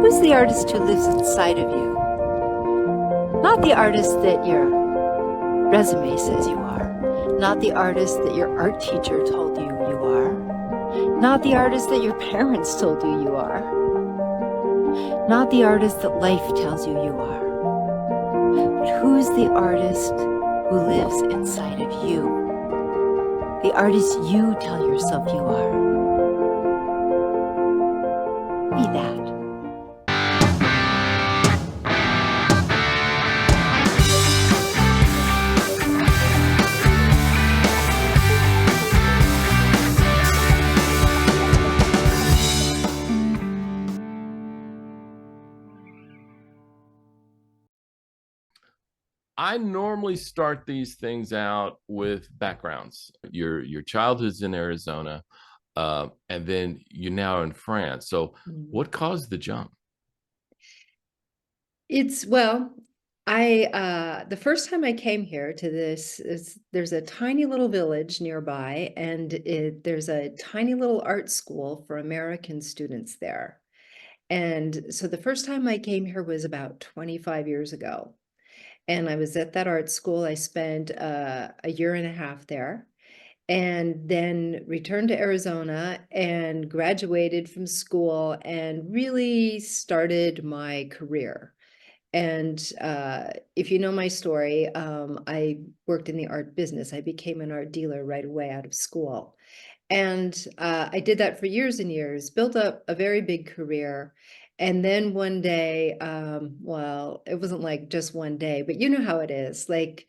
Who's the artist who lives inside of you? Not the artist that your resume says you are. Not the artist that your art teacher told you you are. Not the artist that your parents told you are. Not the artist that life tells you you are. But who's the artist who lives inside of you? The artist you tell yourself you are. Be that. I normally start these things out with backgrounds. Your childhood's in Arizona, and then you're now in France. So, what caused the jump? Well, the first time I came here to there's a tiny little village nearby, and there's a tiny little art school for American students there. And so the first time I came here was about 25 years ago. And I was at that art school. I spent a year and a half there, and then returned to Arizona and graduated from school and really started my career. And if you know my story, I worked in the art business. I became an art dealer right away out of school. And I did that for years and years, built up a very big career. And then one day, well, it wasn't like just one day, but you know how it is. Like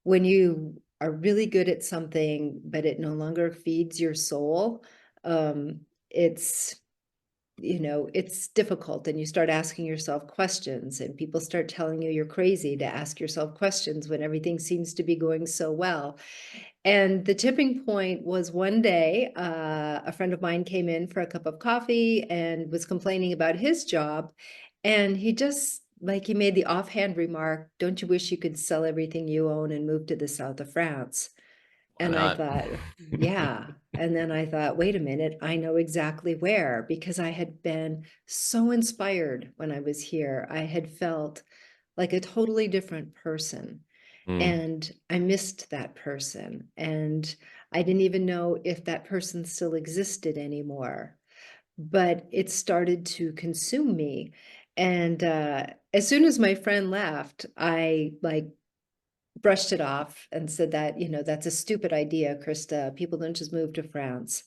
when you are really good at something, but it no longer feeds your soul, it's it's difficult, and you start asking yourself questions, and people start telling you you're crazy to ask yourself questions when everything seems to be going so well. And the tipping point was one day, a friend of mine came in for a cup of coffee and was complaining about his job. And he just, like, he made the offhand remark, "Don't you wish you could sell everything you own and move to the south of France?" Why And I not? thought, yeah. And then I thought, wait a minute, I know exactly where, because I had been so inspired when I was here. I had felt like a totally different person. Mm. And I missed that person. And I didn't even know if that person still existed anymore. But it started to consume me. And as soon as my friend left, I like brushed it off and said that, that's a stupid idea, Krista. People don't just move to France.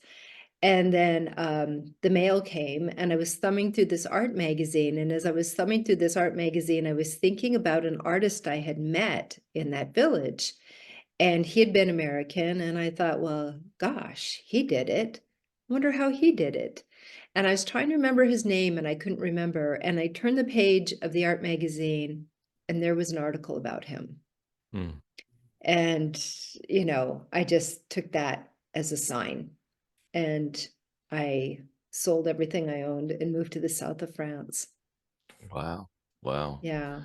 And then the mail came, and I was thumbing through this art magazine. And as I was thumbing through this art magazine, I was thinking about an artist I had met in that village. And he had been American. And I thought, well, gosh, he did it. I wonder how he did it. And I was trying to remember his name, and I couldn't remember. And I turned the page of the art magazine, and there was an article about him. Mm. And, I just took that as a sign. And I sold everything I owned and moved to the south of France. Wow. Wow. Yeah.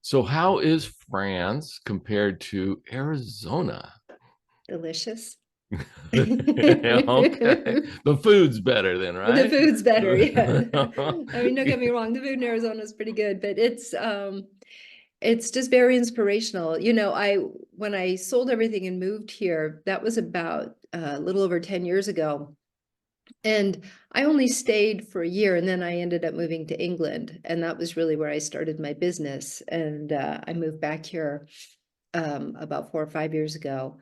So, how is France compared to Arizona? Delicious. Okay. The food's better then, The right? food's better, yeah. I mean, don't get me wrong, the food in Arizona is pretty good, but it's just very inspirational. When I sold everything and moved here, that was about a little over 10 years ago. And I only stayed for a year, and then I ended up moving to England, and that was really where I started my business. And I moved back here about 4 or 5 years ago,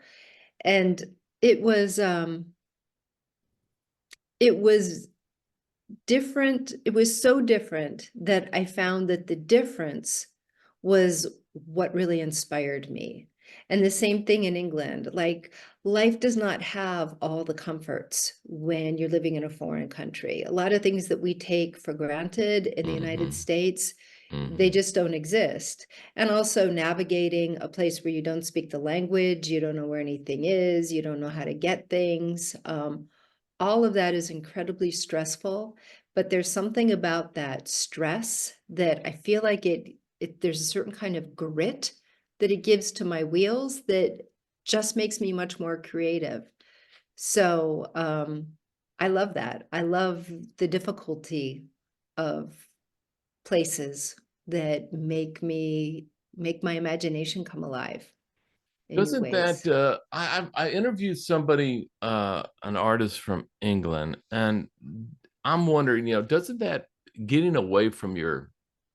and it was um, it was different. It was so different that I found that the difference was what really inspired me. And the same thing in England. Like, life does not have all the comforts when you're living in a foreign country. A lot of things that we take for granted in the United Hmm. States, they Hmm. just don't exist. And also navigating a place where you don't speak the language, you don't know where anything is, you don't know how to get things. All of that is incredibly stressful, but there's something about that stress that I feel like there's a certain kind of grit that it gives to my wheels that just makes me much more creative. So I love that. I love the difficulty of places that make my imagination come alive in new Doesn't that ways. I interviewed somebody, an artist from England, and I'm wondering, doesn't that getting away from your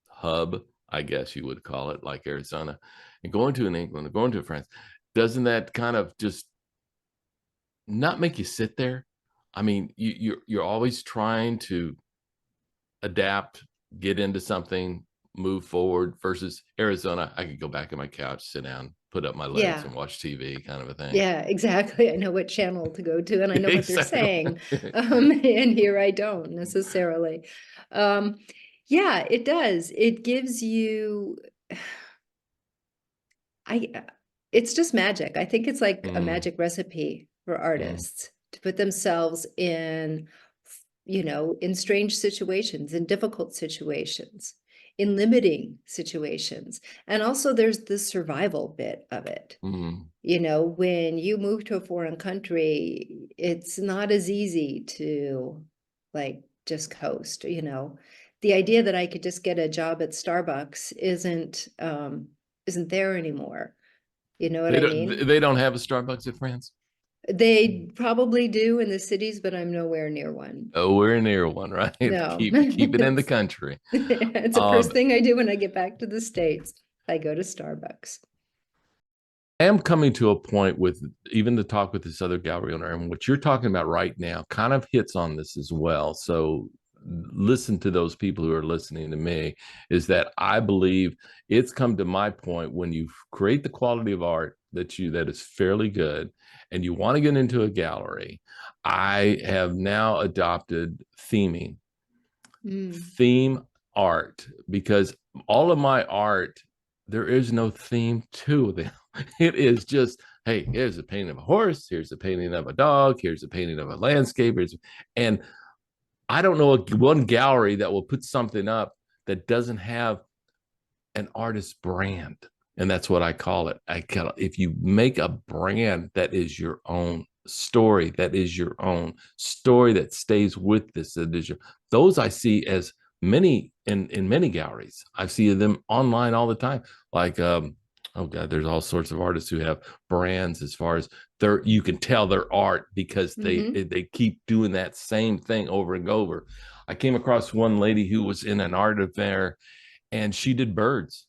hub, I guess you would call it, like Arizona, and going to an England or going to France, doesn't that kind of just not make you sit there? I mean, you're always trying to adapt, get into something, move forward, versus Arizona. I could go back on my couch, sit down, put up my legs Yeah. and watch TV, kind of a thing. Yeah, exactly. I know what channel to go to, and I know what they're Exactly. saying. And here I don't necessarily. Yeah, it does. It gives you, it's just magic. I think it's like a Mm, magic recipe for mm, artists to put themselves in, in strange situations, in difficult situations, in limiting situations. And also there's the survival bit of it. mm. When you move to a foreign country, it's not as easy to like just coast. The idea that I could just get a job at Starbucks isn't there anymore. You know what They I don't. mean? They don't have a Starbucks in France. They probably do in the cities, but I'm nowhere near one. Oh, we're near one, right? No. Keep it in the country. It's the Um, first thing I do when I get back to the States. I go to Starbucks. I am coming to a point with even the talk with this other gallery owner, and what you're talking about right now kind of hits on this as well. So listen to those people who are listening to me, is that I believe it's come to my point when you create the quality of art that is fairly good and you want to get into a gallery. I have now adopted theming, theme art, because all of my art, there is no theme to them. It is just, hey, here's a painting of a horse, here's a painting of a dog, here's a painting of a landscape, and I don't know one gallery that will put something up that doesn't have an artist brand. And that's what I call it. If you make a brand that is your own story, that is your own story that stays with this, those I see as many in many galleries. I see them online all the time. Like, oh God, there's all sorts of artists who have brands as far as you can tell their art because they keep doing that same thing over and over. I came across one lady who was in an art affair and she did birds.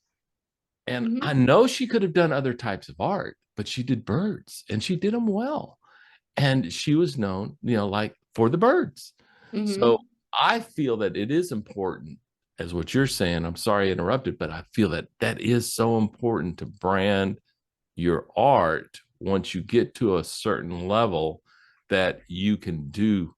And I know she could have done other types of art, but she did birds and she did them well. And she was known, like for the birds. So I feel that it is important, as what you're saying. I'm sorry I interrupted, but I feel that that is so important to brand your art once you get to a certain level that you can do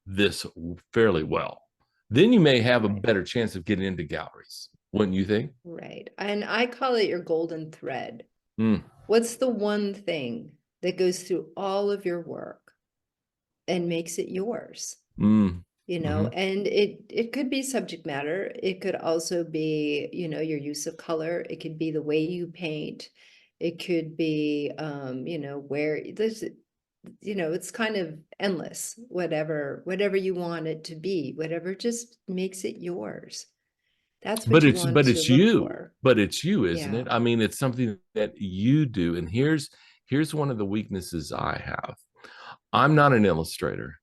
this fairly well. Then you may have a better chance of getting into galleries, wouldn't you think? Right. And I call it your golden thread. Mm. What's the one thing that goes through all of your work and makes it yours? Mm. And it could be subject matter. It could also be, your use of color. It could be the way you paint. It could be, where there's, it's kind of endless, whatever you want it to be, whatever just makes it yours. That's what you want to look for. But it's you, isn't Yeah. it? I mean, it's something that you do. And here's one of the weaknesses I have. I'm not an illustrator.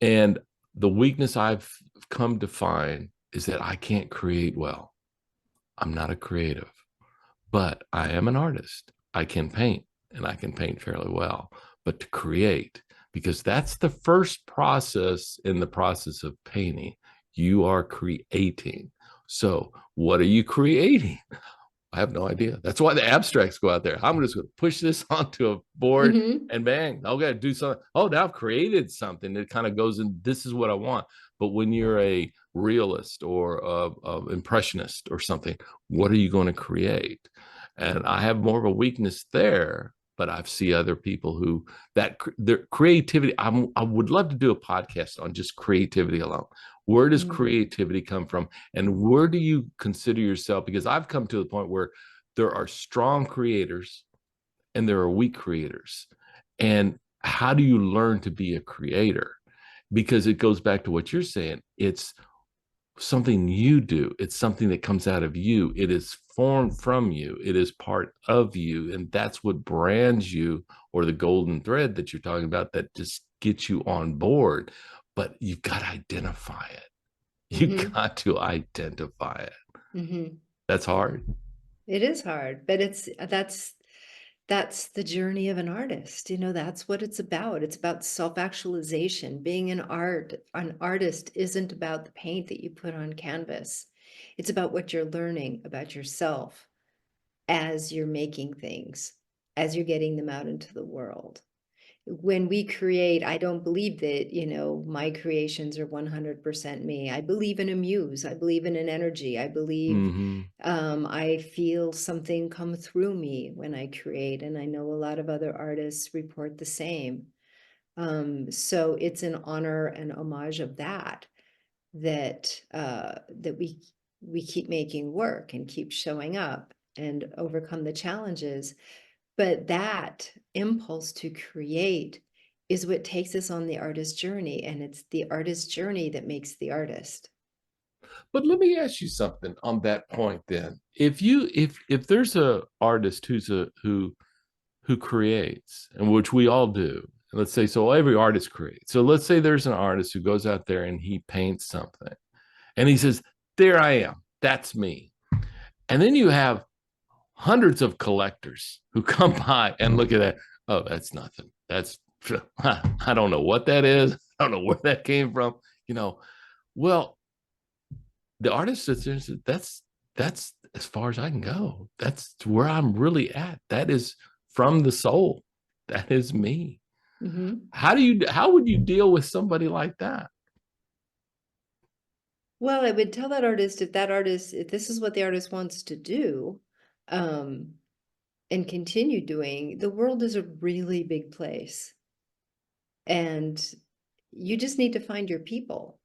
And the weakness I've come to find is that I can't create well. I'm not a creative, but I am an artist. I can paint and I can paint fairly well. But to create, because that's the first process in the process of painting, you are creating. So, what are you creating? I have no idea. That's why the abstracts go out there. I'm just going to push this onto a board and bang, I'll got to do something. Oh, now I've created something that kind of goes in. This is what I want. But when you're a realist or a impressionist or something, what are you going to create? And I have more of a weakness there. But I see other people who their creativity. I would love to do a podcast on just creativity alone. Where does creativity come from? And where do you consider yourself? Because I've come to the point where there are strong creators and there are weak creators. And how do you learn to be a creator? Because it goes back to what you're saying. It's something you do. It's something that comes out of you. It is formed from you. It is part of you. And that's what brands you, or the golden thread that you're talking about, that just gets you on board. But you've got to identify it. You've got to identify it. That's hard. It is hard, but that's the journey of an artist. You know, that's what it's about. It's about self-actualization. Being an artist isn't about the paint that you put on canvas. It's about what you're learning about yourself as you're making things, as you're getting them out into the world. When we create, I don't believe that, you know, my creations are 100% me. I believe in a muse. I believe in an energy. I believe I feel something come through me when I create. And I know a lot of other artists report the same. So it's an honor and homage of that we keep making work and keep showing up and overcome the challenges. But that impulse to create is what takes us on the artist journey, and it's the artist journey that makes the artist. But let me ask you something on that point then. If there's a artist who creates, and which we all do, let's say, so every artist creates. So let's say there's an artist who goes out there and he paints something and he says, there I am, that's me. And then you have hundreds of collectors who come by and look at that. Oh, that's nothing. That's, I don't know what that is. I don't know where that came from. You know, well, the artist sits there and says, that's as far as I can go. That's where I'm really at. That is from the soul. That is me. How would you deal with somebody like that? Well, I would tell that artist, if this is what the artist wants to do, and continue doing, the world is a really big place. And you just need to find your people.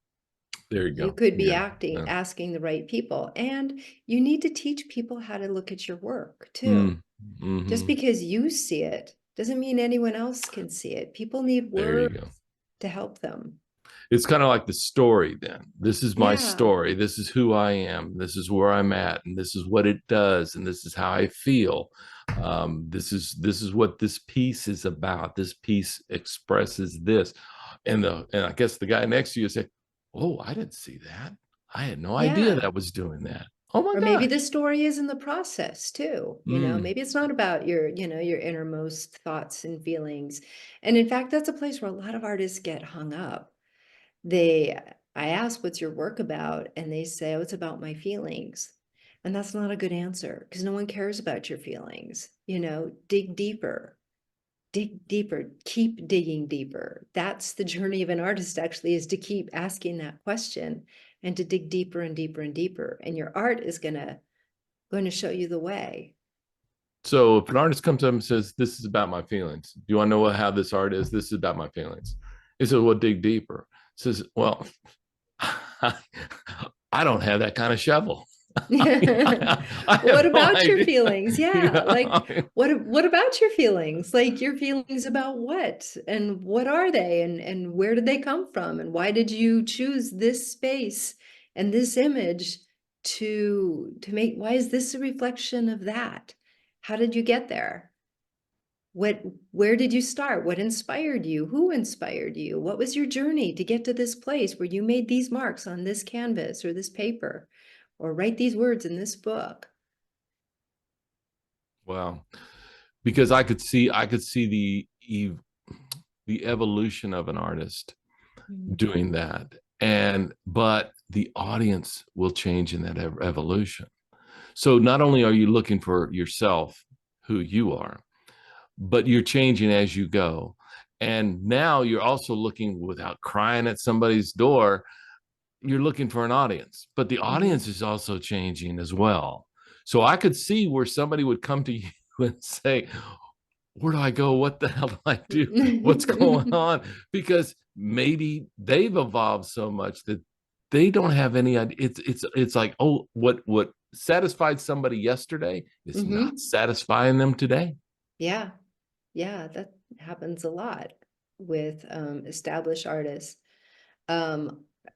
There you go. You could be asking the right people, and you need to teach people how to look at your work too. Just because you see it doesn't mean anyone else can see it. People need words to help them. It's kind of like the story then. This is my story. This is who I am. This is where I'm at, and this is what it does, and this is how I feel. This is what this piece is about. This piece expresses this. And I guess the guy next to you say, oh, I didn't see that. I had no idea that was doing that. Oh my God. Or maybe the story is in the process too. You know, maybe it's not about your innermost thoughts and feelings. And in fact, that's a place where a lot of artists get hung up. I ask, what's your work about? And they say, oh, it's about my feelings. And that's not a good answer, because no one cares about your feelings. You know, dig deeper, keep digging deeper. That's the journey of an artist, actually, is to keep asking that question and to dig deeper and deeper and deeper. And your art is going to show you the way. So if an artist comes up and says, this is about my feelings, do you want to know how this art is? This is about my feelings. He says, well, dig deeper. Says, well, I don't have that kind of shovel. What about your feelings? Yeah. Like, what about your feelings? Like, your feelings about what? And what are they? And where did they come from? And why did you choose this space and this image to make? Why is this a reflection of that? How did you get there? Where did you start? What inspired you? Who inspired you? What was your journey to get to this place where you made these marks on this canvas or this paper, or write these words in this book? Wow. Because I could see the evolution of an artist doing that. But the audience will change in that evolution. So not only are you looking for yourself, who you are, but you're changing as you go. And now you're also looking, without crying at somebody's door, you're looking for an audience, but the audience is also changing as well. So I could see where somebody would come to you and say, where do I go? What the hell do I do? What's going on? Because maybe they've evolved so much that they don't have any idea. It's like, oh, what satisfied somebody yesterday is not satisfying them today. Yeah. That happens a lot with established artists.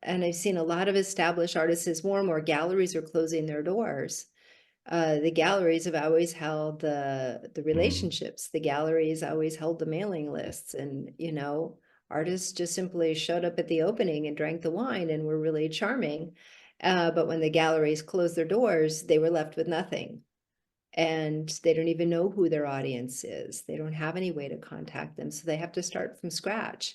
And I've seen a lot of established artists, as more and more galleries are closing their doors. The galleries have always held the relationships. The galleries always held the mailing lists, and artists just simply showed up at the opening and drank the wine and were really charming. But when the galleries closed their doors, they were left with nothing. And they don't even know who their audience is. They don't have any way to contact them. So they have to start from scratch.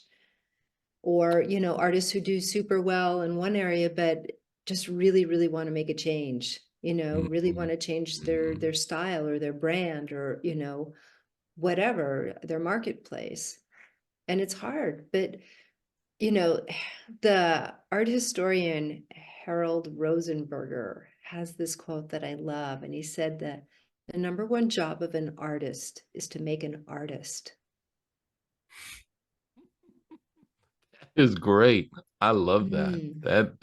Or, artists who do super well in one area, but just really, really want to make a change, really want to change their style or their brand or, whatever, their marketplace. And it's hard, but, the art historian Harold Rosenberger has this quote that I love. And he said that the number one job of an artist is to make an artist. Is great. I love that.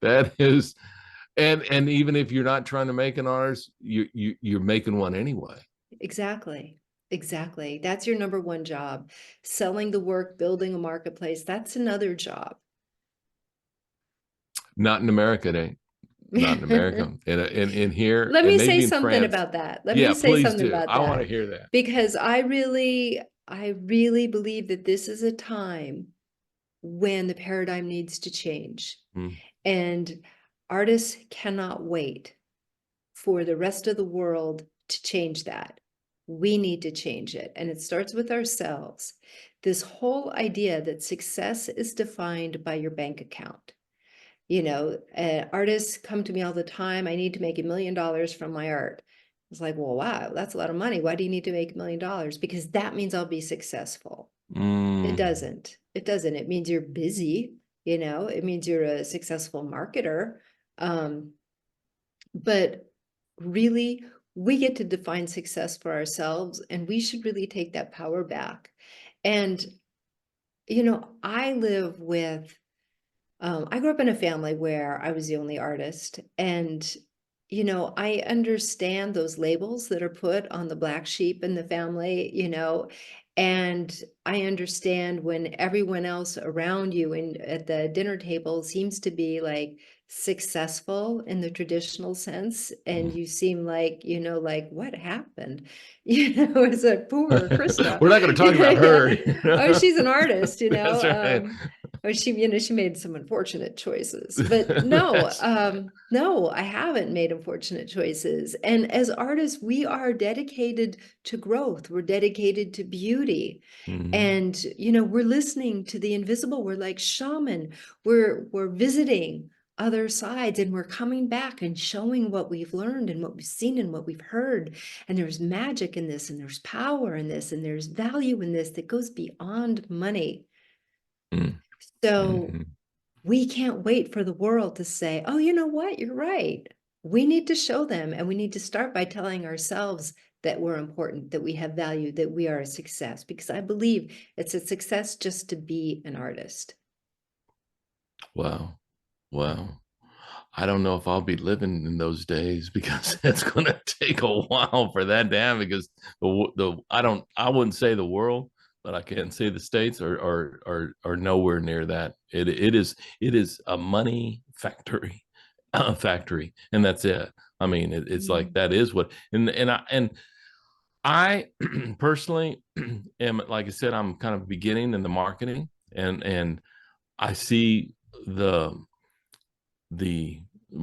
That is, and even if you're not trying to make an artist, you're making one anyway. Exactly. That's your number one job. Selling the work, building a marketplace, that's another job. Not in America, it ain't. Not in America. In here, Let and me maybe say in something France. about that. Let Yeah, me say please something do. about I want that. to hear that. Because I really believe that this is a time when the paradigm needs to change. And artists cannot wait for the rest of the world to change that. We need to change it. And it starts with ourselves. This whole idea that success is defined by your bank account. Artists come to me all the time. I need to make $1 million from my art. It's like, well, wow, that's a lot of money. Why do you need to make $1 million? Because that means I'll be successful. It doesn't. It doesn't. It means you're busy. It means you're a successful marketer. But really, we get to define success for ourselves, and we should really take that power back. And, I live with I grew up in a family where I was the only artist. And, I understand those labels that are put on the black sheep in the family, and I understand when everyone else around you and at the dinner table seems to be like successful in the traditional sense, and you seem like, like what happened? It's a poor Krista. We're not going to talk about her. Oh, she's an artist, That's right. Oh, she made some unfortunate choices, but no, no, I haven't made unfortunate choices. And as artists, we are dedicated to growth. We're dedicated to beauty. And, we're listening to the invisible. We're like shaman. We're visiting other sides, and we're coming back and showing what we've learned and what we've seen and what we've heard. And there's magic in this, and there's power in this, and there's value in this that goes beyond money. So we can't wait for the world to say, oh, you know what? You're right. We need to show them, and we need to start by telling ourselves that we're important, that we have value, that we are a success, because I believe it's a success just to be an artist. Wow. I don't know if I'll be living in those days, because it's going to take a while for that to happen, because I wouldn't say the world, but I can say the States are nowhere near that. It is a money factory, and that's it. I mean, it's like, that is what, and I personally am, like I said, I'm kind of beginning in the marketing, and I see the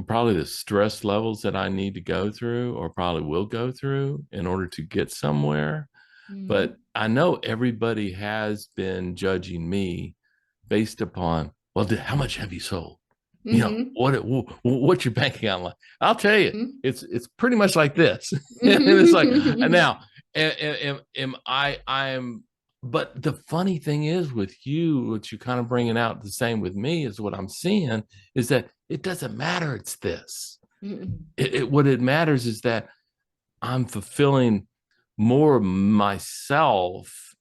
probably the stress levels that I need to go through, or probably will go through, in order to get somewhere. But I know everybody has been judging me based upon, well, how much have you sold? What's your bank account like? I'll tell you, it's pretty much like this. And it's like, now, I'm but the funny thing is with you, what you kind of bringing out, the same with me, is what I'm seeing is that it doesn't matter. It's this. What it matters is that I'm fulfilling more myself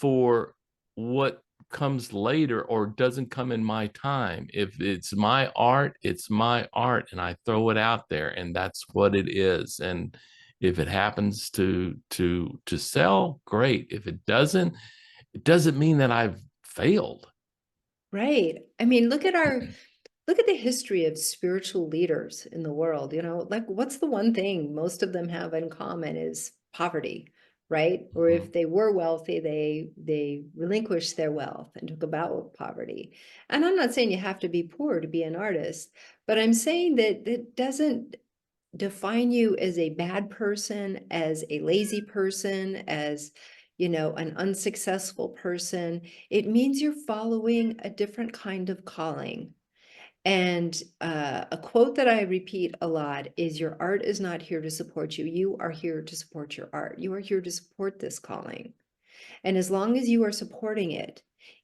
for what comes later, or doesn't come in my time. If it's my art, it's my art, and I throw it out there, and that's what it is. And if it happens to sell, great. If it doesn't, it doesn't mean that I've failed. Right. I mean, look at the history of spiritual leaders in the world, like what's the one thing most of them have in common is poverty, right? Or Mhm. if they were wealthy, they relinquished their wealth and took a bow of poverty. And I'm not saying you have to be poor to be an artist, but I'm saying that that doesn't define you as a bad person, as a lazy person, as an unsuccessful person. It means you're following a different kind of calling. And a quote that I repeat a lot is, your art is not here to support you. You are here to support your art. You are here to support this calling. And as long as you are supporting it,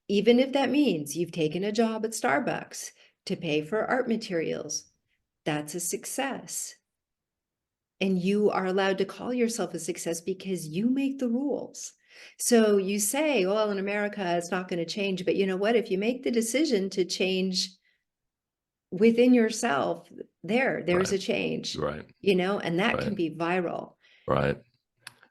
even if that means you've taken a job at Starbucks to pay for art materials, that's a success. And you are allowed to call yourself a success because you make the rules. So you say, well, in America, it's not going to change. But you know what? If you make the decision to change within yourself, there's Right, a change, right, and that can right, be viral. right.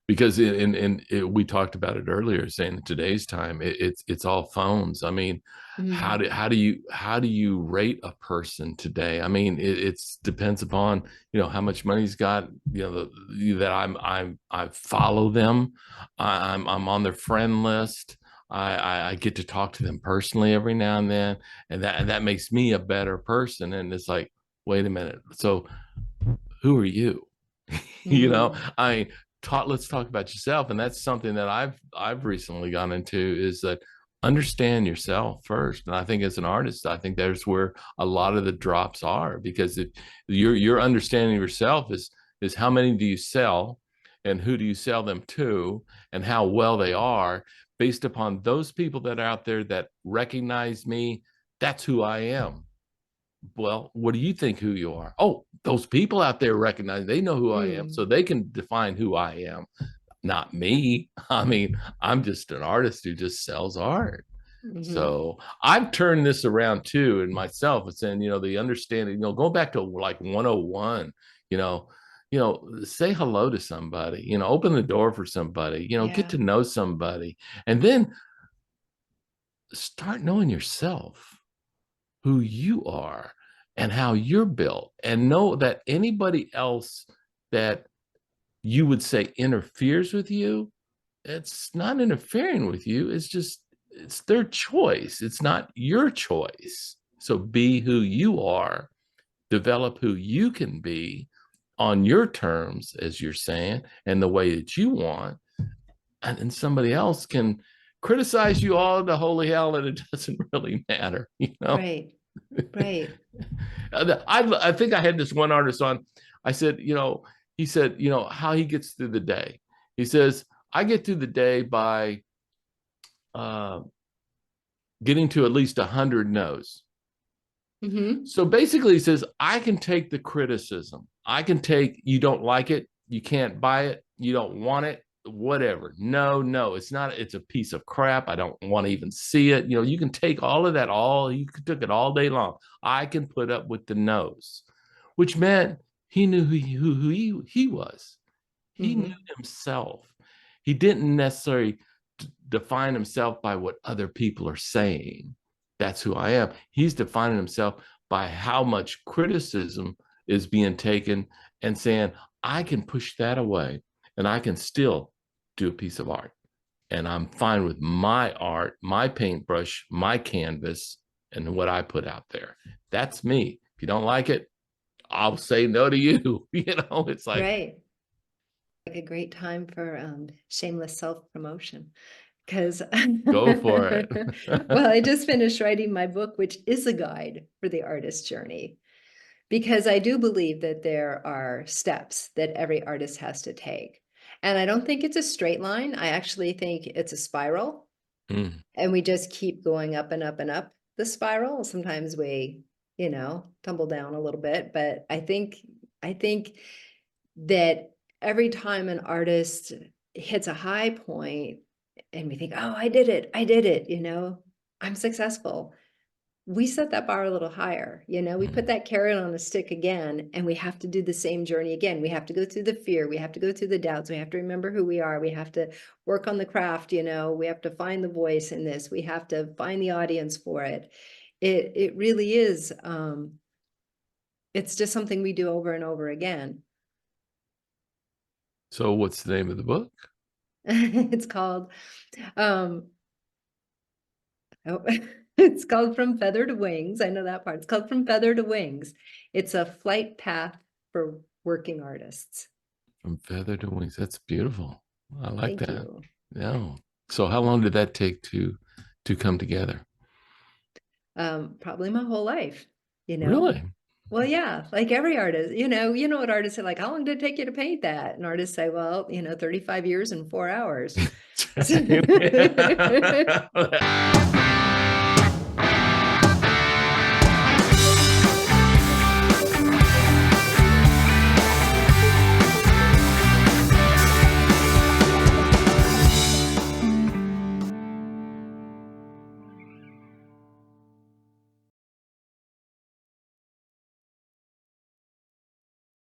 Because we talked about it earlier, saying in today's time it's all phones. I mean, Mm, how do you rate a person today? I mean, it's depends upon how much money he's got. That I follow them. I'm on their friend list. I get to talk to them personally every now and then, and that makes me a better person. And it's like, wait a minute, so who are you? mm, I let's talk about yourself. And that's something that I've recently gone into, is that understand yourself first. And I think as an artist, I think there's where a lot of the drops are, because if your understanding of yourself is how many do you sell, and who do you sell them to, and how well they are, based upon those people that are out there that recognize me. That's who I am. Well, what do you think who you are? Oh, those people out there recognize, they know who I am, mm, so they can define who I am, not me. I mean, I'm just an artist who just sells art. mhm. So I've turned this around too in myself. It's saying, the understanding, go back to like 101, you know, say hello to somebody, open the door for somebody, get Yeah, to know somebody, and then start knowing yourself, who you are and how you're built, and know that anybody else that you would say interferes with you, it's not interfering with you. It's their choice. It's not your choice. So be who you are, develop who you can be on your terms, as you're saying, and the way that you want. And then somebody else can criticize you all the holy hell, and it doesn't really matter. right, right. I think I had this one artist on. I said, he said, how he gets through the day. He says, I get through the day by uh, getting to at least 100 no's. Hmm. So basically, he says, I can take the criticism. I can take, you don't like it, you can't buy it, you don't want it, whatever. No, it's not, it's a piece of crap. I don't want to even see it. You can take all of that, you took it all day long. I can put up with the no's, which meant he knew who he was. He knew Hmm. himself. He didn't necessarily define himself by what other people are saying. That's who I am. He's defining himself by how much criticism is being taken, and saying, I can push that away and I can still do a piece of art. And I'm fine with my art, my paintbrush, my canvas, and what I put out there. That's me. If you don't like it, I'll say no to you. It's like, Right. Like a great time for shameless self-promotion. Because, go for it. well, I just finished writing my book, which is a guide for the artist journey. Because I do believe that there are steps that every artist has to take. And I don't think it's a straight line. I actually think it's a spiral. Mm, And we just keep going up and up and up the spiral. Sometimes we, tumble down a little bit. But I think that every time an artist hits a high point and we think, oh, I did it, I'm successful. we set that bar a little higher. We put that carrot on a stick again, and we have to do the same journey again. We have to go through the fear. We have to go through the doubts. We have to remember who we are. We have to work on the craft. We have to find the voice in this. We have to find the audience for it. It really is. It's just something we do over and over again. So what's the name of the book? It's called, oh, it's called From Feather to Wings. I know that part. It's called From Feather to Wings. It's a flight path for working artists. From Feather to Wings. That's beautiful. I like Thank that. you. Yeah. So how long did that take to come together? Probably my whole life, Really? Well, yeah, like every artist, you know what artists say, like, how long did it take you to paint that? And artists say, well, 35 years and 4 hours.